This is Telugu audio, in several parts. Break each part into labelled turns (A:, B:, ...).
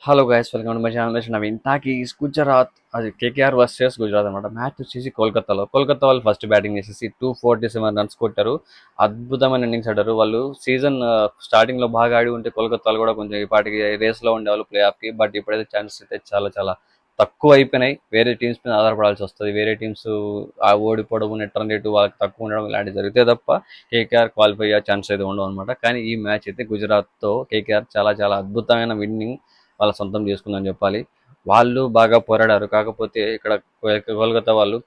A: Hello guys, welcome to my channel. Naveen talkies. Gujarat అది కేకేఆర్ వర్సెస్ గుజరాత్ అనమాట. మ్యాచ్ వచ్చేసి కోల్కతా వాళ్ళు ఫస్ట్ బ్యాటింగ్ చేసేసి 247 రన్స్ కొట్టారు. అద్భుతమైన ఇన్నింగ్స్ ఆడారు వాళ్ళు. సీజన్ స్టార్టింగ్ లో బాగా ఆడి ఉంటే కోల్కతాలో కూడా కొంచెం ఈ పాటికి రేస్ లో ఉండేవాళ్ళు ప్లే ఆఫ్ కి. బట్ ఇప్పుడైతే ఛాన్సెస్ అయితే చాలా చాలా తక్కువ అయిపోయినాయి. వేరే టీమ్స్ మీద ఆధారపడాల్సి వస్తుంది. వేరే టీమ్స్ ఆ ఓడిపోవడం, నెట్ రన్ రేటు వాళ్ళకి తక్కువ ఉండడం ఇలాంటివి జరిగితే తప్ప కేకేఆర్ క్వాలిఫై అయ్యే ఛాన్స్ అయితే ఉండవు అనమాట. కానీ ఈ మ్యాచ్ అయితే గుజరాత్ తో కేకేఆర్ చాలా చాలా అద్భుతమైన విన్నింగ్ వాళ్ళ సొంతం చేసుకుందని చెప్పాలి. వాళ్ళు బాగా పోరాడారు. కాకపోతే ఇక్కడ కోల్కతా వాళ్ళు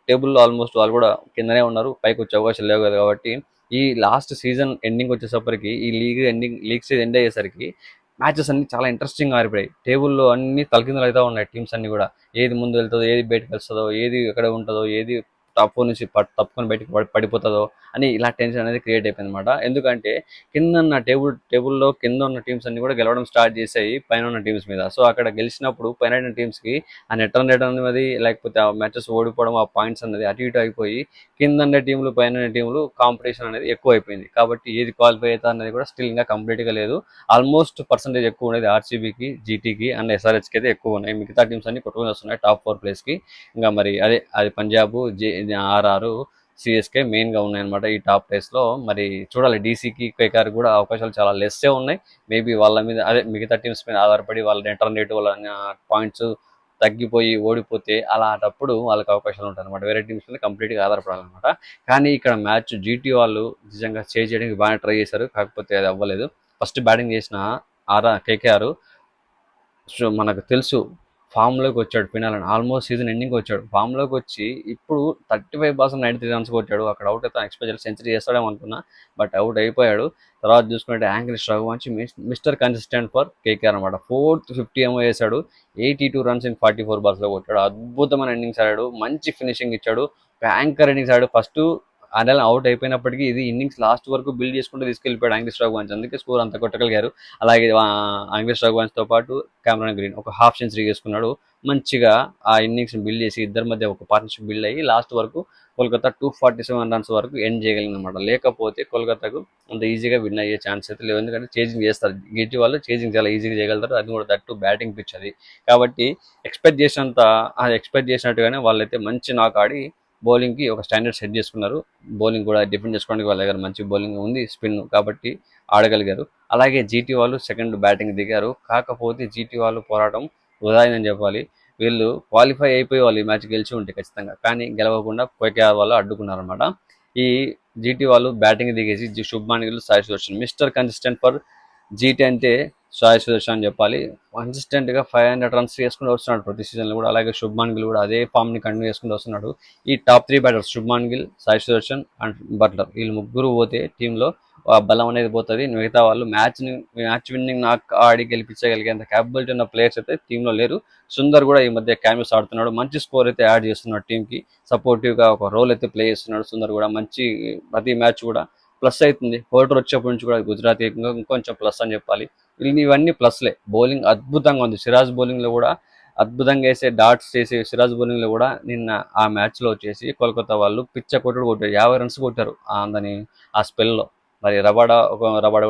A: టేబుల్ ఆల్మోస్ట్ వాళ్ళు కూడా కిందనే ఉన్నారు. పైకి వచ్చే అవకాశాలు లేవు కదా. కాబట్టి ఈ లాస్ట్ సీజన్ ఎండింగ్ వచ్చేసరికి ఈ లీగ్ సీజన్ ఎండ్ అయ్యేసరికి మ్యాచెస్ అన్ని చాలా ఇంట్రెస్టింగ్ ఆరిపోయాయి. టేబుల్లో అన్ని తలకిందులు అయితే ఉన్నాయి టీమ్స్ అన్ని కూడా. ఏది ముందు వెళ్తుందో, ఏది బయటకు వస్తుందో, ఏది ఎక్కడ ఉంటుందో, ఏది టాప్ ఫోర్ నుంచి తప్పుకొని బయటకు పడిపోతుందో అని ఇలా టెన్షన్ అనేది క్రియేట్ అయిపోయింది అనమాట. ఎందుకంటే కింద ఉన్న టేబుల్లో కింద ఉన్న టీమ్స్ అన్ని కూడా గెలవడం స్టార్ట్ చేసాయి పైన ఉన్న టీమ్స్ మీద. సో అక్కడ గెలిచినప్పుడు పైన ఉన్న టీమ్స్ కి ఆ నెట్ రన్ రేట్ అనేది, లేకపోతే ఆ మ్యాచెస్ ఓడిపోవడం, ఆ పాయింట్స్ అనేది అటు ఇటు అయిపోయి కింద ఉన్న టీంలు పైన ఉన్న టీంలు కాంపిటీషన్ అనేది ఎక్కువ అయిపోయింది. కాబట్టి ఏది క్వాలిఫై అవుతా అనేది కూడా స్టిల్ ఇంకా కంప్లీట్ గా లేదు. ఆల్మోస్ట్ పర్సెంటేజ్ ఎక్కువ ఉండేది ఆర్సీబీకి, జీటీకి అండ్ ఎస్ఆర్హెచ్ కి అయితే ఎక్కువ ఉన్నాయి. మిగతా టీమ్స్ అన్ని కొట్టుకొని వస్తున్నాయి టాప్ 4 ప్లేస్ కి. ఇంకా మరి అది పంజాబ్, ఆర్ఆర్, సిఎస్కే మెయిన్ గా ఉన్నాయన్నమాట ఈ టాప్ ప్లేస్ లో. మరి చూడాలి, డీసీకి కేకేఆర్ కూడా అవకాశాలు చాలా లెస్సే ఉన్నాయి. మేబీ వాళ్ళ మీద మిగతా టీమ్స్ మీద ఆధారపడి వాళ్ళ నెట్ రన్ రేట్, వాళ్ళ పాయింట్స్ తగ్గిపోయి ఓడిపోతే అలాంటప్పుడు వాళ్ళకి అవకాశాలు ఉంటాయి అనమాట. వేరే టీమ్స్ మీద కంప్లీట్ గా ఆధారపడాలన్నమాట. కానీ ఇక్కడ మ్యాచ్ జీటీ వాళ్ళు నిజంగా చేయడానికి బాగా ట్రై చేశారు. కాకపోతే అది అవ్వలేదు. ఫస్ట్ బ్యాటింగ్ చేసిన కేకేఆర్ మనకు తెలుసు ఫామ్లోకి వచ్చాడు. ఫినాలని ఆల్మోస్ట్ సీజన్ ఎండింగ్ వచ్చాడు. ఫామ్లోకి వచ్చి ఇప్పుడు 35 బాల్స్ 93 రన్స్ కొట్టాడు. అక్కడ అవుట్ అయితే ఎక్స్పెక్ట్ సెంచరీ చేస్తాడేమో అనుకున్నా, బట్ అవుట్ అయిపోయాడు. తర్వాత చూసుకుంటే యాంకిల్ Raghuvanshi mister consistent for KKR అనమాట. 450 ఏమో వేసాడు. 82 రన్స్ ఇన్ 44 బాల్స్లో కొట్టాడు. అద్భుతమైన ఇన్నింగ్స్ ఆడాడు. మంచి ఫినిషింగ్ ఇచ్చాడు. యాంకర్ ఇన్నింగ్స్ ఆడాడు. ఫస్ట్ ఆడల్ అవుట్ అయిపోయినప్పటికీ ఇది ఇన్నింగ్స్ లాస్ట్ వరకు బిల్డ్ చేసుకుంటూ తీసుకెళ్లిపోయాడు యాంకిల్ రఘువంశీ. అందుకే స్కోర్ అంత కొట్టగలిగారు. అలాగే యాంకిల్ రఘువంశీతో పాటు కెమెరాన్ గ్రీన్ ఒక హాఫ్ సెంచరీ చేసుకున్నాడు. మంచిగా ఆ ఇన్నింగ్స్ బిల్డ్ చేసి ఇద్దరి మధ్య ఒక పార్ట్నర్షిప్ బిల్డ్ అయ్యి లాస్ట్ వరకు కోల్కతా 247 రన్స్ వరకు ఎండ్ చేయగలిగింది అనమాట. లేకపోతే కోల్కతాకు అంత ఈజీగా విన్ అయ్యే ఛాన్స్ అయితే లేవు. ఎందుకంటే చేజింగ్ చేస్తారు గిటి వాళ్ళు. చేజింగ్ చాలా ఈజీగా చేయగలుగుతారు. అది కూడా దట్టు బ్యాటింగ్ పిచ్ అది. కాబట్టి ఎక్స్పెక్ట్ చేసినట్టుగానే వాళ్ళైతే మంచి నాక్ ఆడి బౌలింగ్కి ఒక స్టాండర్డ్ సెట్ చేసుకున్నారు. బౌలింగ్ కూడా డిఫెండ్ చేసుకోవడానికి వాళ్ళ దగ్గర మంచి బౌలింగ్ ఉంది, స్పిన్, కాబట్టి ఆడగలిగారు. అలాగే జీటీ వాళ్ళు సెకండ్ బ్యాటింగ్ దిగారు. కాకపోతే జీటీ వాళ్ళు పోరాటం వృధా అయిందని చెప్పాలి. వీళ్ళు క్వాలిఫై అయిపోయి వాళ్ళు ఈ మ్యాచ్ గెలిచి ఉంటే ఖచ్చితంగా, కానీ గెలవకుండా కేకేఆర్ వాళ్ళు అడ్డుకున్నారనమాట. ఈ జీటీ వాళ్ళు బ్యాటింగ్ దిగేసి Shubman Gill, Sai Sudarshan mister consistent for GT అంటే సాయి సుదర్శన్ అని చెప్పాలి. కన్సిస్టెంట్ గా 500 రన్స్ చేసుకుంటూ వస్తున్నాడు ప్రతి సీజన్ లో కూడా. అలాగే శుభ్మాన్ గిల్ కూడా అదే ఫామ్ ని కంటిన్యూ చేసుకుంటూ వస్తున్నాడు. ఈ top 3 batters Shubman Gill, Sai Sudharsan and Butler, వీళ్ళు ముగ్గురు పోతే టీంలో బలం అనేది పోతుంది. మిగతా వాళ్ళు మ్యాచ్ విన్నింగ్ నాకు ఆడి గెలిపించగలిగేంత క్యాపబిలిటీ ఉన్న ప్లేయర్స్ అయితే టీంలో లేరు. సుందర్ కూడా ఈ మధ్య క్యామియోస్ ఆడుతున్నాడు. మంచి స్కోర్ అయితే యాడ్ చేస్తున్నాడు టీంకి. సపోర్టివ్ గా ఒక రోల్ అయితే ప్లే చేస్తున్నాడు సుందర్ కూడా. మంచి ప్రతి మ్యాచ్ కూడా ప్లస్ అవుతుంది. హోల్డర్ వచ్చేప్పటి నుంచి కూడా గుజరాత్ ఇంకొంచెం ప్లస్ అని చెప్పాలి. ఇవన్నీ ప్లస్లే. బౌలింగ్ అద్భుతంగా ఉంది. సిరాజ్ బౌలింగ్ లో కూడా అద్భుతంగా వేసే డాట్స్ చేసే సిరాజ్ బౌలింగ్ లో కూడా నిన్న ఆ మ్యాచ్ లో వచ్చేసి కోల్కతా వాళ్ళు పిచ్చ కొట్టారు. 50 రన్స్ కొట్టారు ఆ స్పెల్లో. మరి రబాడా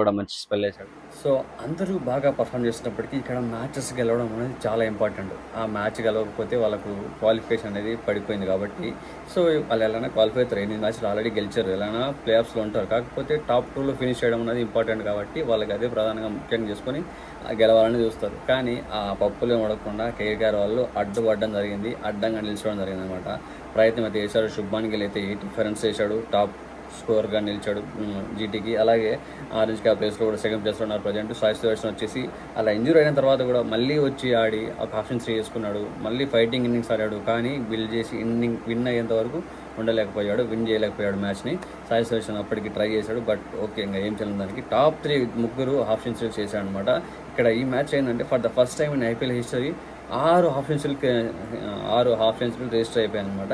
A: కూడా మంచి స్పెల్ వేశాడు. సో అందరూ బాగా పర్ఫామ్ చేసినప్పటికీ ఇక్కడ మ్యాచెస్ గెలవడం అనేది చాలా ఇంపార్టెంట్. ఆ మ్యాచ్ గెలవకపోతే వాళ్ళకు క్వాలిఫికేషన్ అనేది పడిపోయింది. కాబట్టి సో వాళ్ళు ఎలానా క్వాలిఫై అవుతారు. 8 మ్యాచ్లు ఆల్రెడీ గెలిచారు. ఎలానా ప్లే ఆఫ్స్లో ఉంటారు. కాకపోతే టాప్ 2లో ఫినిష్ చేయడం అనేది ఇంపార్టెంట్. కాబట్టి వాళ్ళకి అదే ప్రధానంగా ముఖ్యంగా చేసుకొని గెలవాలని చూస్తారు. కానీ ఆ పప్పులు ఉడకకుండా కేకేఆర్ వాళ్ళు అడ్డుపడడం జరిగింది. అడ్డంగా నిలిచడం జరిగింది అనమాట. ప్రయత్నం అయితే చేశాడు. శుభ్మాన్ గిల్ అయితే 85 రన్స్ వేశాడు. టాప్ స్కోర్గా నిలిచాడు జీటీకి. అలాగే ఆరెంజ్ క్యాప్ ప్లేస్లో కూడా సెకండ్ ప్లేస్లో ఉన్నారు ప్రజెంట్. సాయి సుదర్శన్ వచ్చేసి అలా ఇంజూరీ అయిన తర్వాత కూడా మళ్ళీ వచ్చి ఆడి ఒక హాఫ్ సెంచరీ చేసుకున్నాడు. మళ్ళీ ఫైటింగ్ ఇన్నింగ్స్ ఆడాడు. కానీ బిల్డ్ చేసి విన్ అయ్యేంత వరకు ఉండలేకపోయాడు. విన్ చేయలేకపోయాడు మ్యాచ్ని. సాయి సుదర్శన్ అప్పటికి ట్రై చేశాడు. బట్ ఓకే, ఇంకా ఏం చేయలేదు. దానికి టాప్ 3 ముగ్గురు హాఫ్ సెంచరీ చేశాడు అనమాట. ఇక్కడ ఈ మ్యాచ్ ఏంటంటే for the first time in IPL history 6 half సెంచరీలు రిజిస్టర్ అయిపోయాయి అనమాట.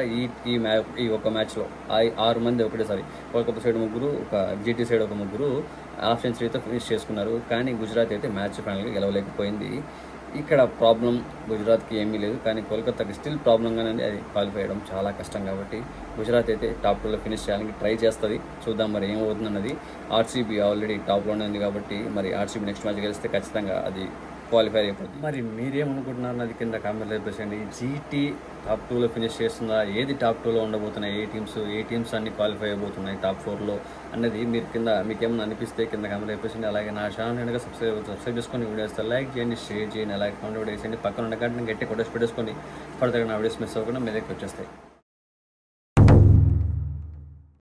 A: ఈ ఒక మ్యాచ్లో 6 మంది ఒకటేసారి. కోల్కతా సైడ్ ముగ్గురు, ఒక జీటీ సైడ్ ఒక ముగ్గురు హాఫ్ సెంచరీతో ఫినిష్ చేసుకున్నారు. కానీ గుజరాత్ అయితే మ్యాచ్ ఫైనల్గా గెలవలేకపోయింది. ఇక్కడ ప్రాబ్లం గుజరాత్కి ఏమీ లేదు, కానీ కోల్కతాకి స్టిల్ ప్రాబ్లంగానే అది క్వాలిఫై అయ్యడం చాలా కష్టం. కాబట్టి గుజరాత్ అయితే టాప్ 2లో ఫినిష్ చేయడానికి ట్రై చేస్తుంది. చూద్దాం మరి ఏమవుతుంది అన్నది. ఆర్సీబీ ఆల్రెడీ టాప్లోనే ఉంది. కాబట్టి మరి ఆర్సీబీ నెక్స్ట్ మ్యాచ్ గెలిస్తే ఖచ్చితంగా అది క్వాలిఫై అయిపోతుంది. మరి మీరేమనుకుంటున్నారు అది కింద కామెంట్లో చెప్పేసండి. జీటీ టాప్ 2లో ఫినిష్ చేస్తుందా, ఏది టాప్ 2లో ఉండబోతున్నాయి, ఏ టీమ్స్ అన్ని క్వాలిఫై అయిపోతున్నాయి టాప్ 4లో అన్నది మీరు కింద మీకేమన్నా అనిపిస్తే కింద కామెంట్లో చెప్పేసండి. అలాగే నా ఛానల్ కనుక సబ్స్క్రైబ్ చేసుకొని వీడియోస్ లైక్ చేయండి, షేర్ చేయండి, అలాగే కామెంట్ కూడా వేసేయండి. పక్కన ఉన్న గంటని గట్టి కొట్టేసి పెట్టేసుకొని ఫర్దర్గా నా వీడియోస్ మిస్ అవ్వకుండా మీ దగ్గరికి వచ్చేస్తాయి.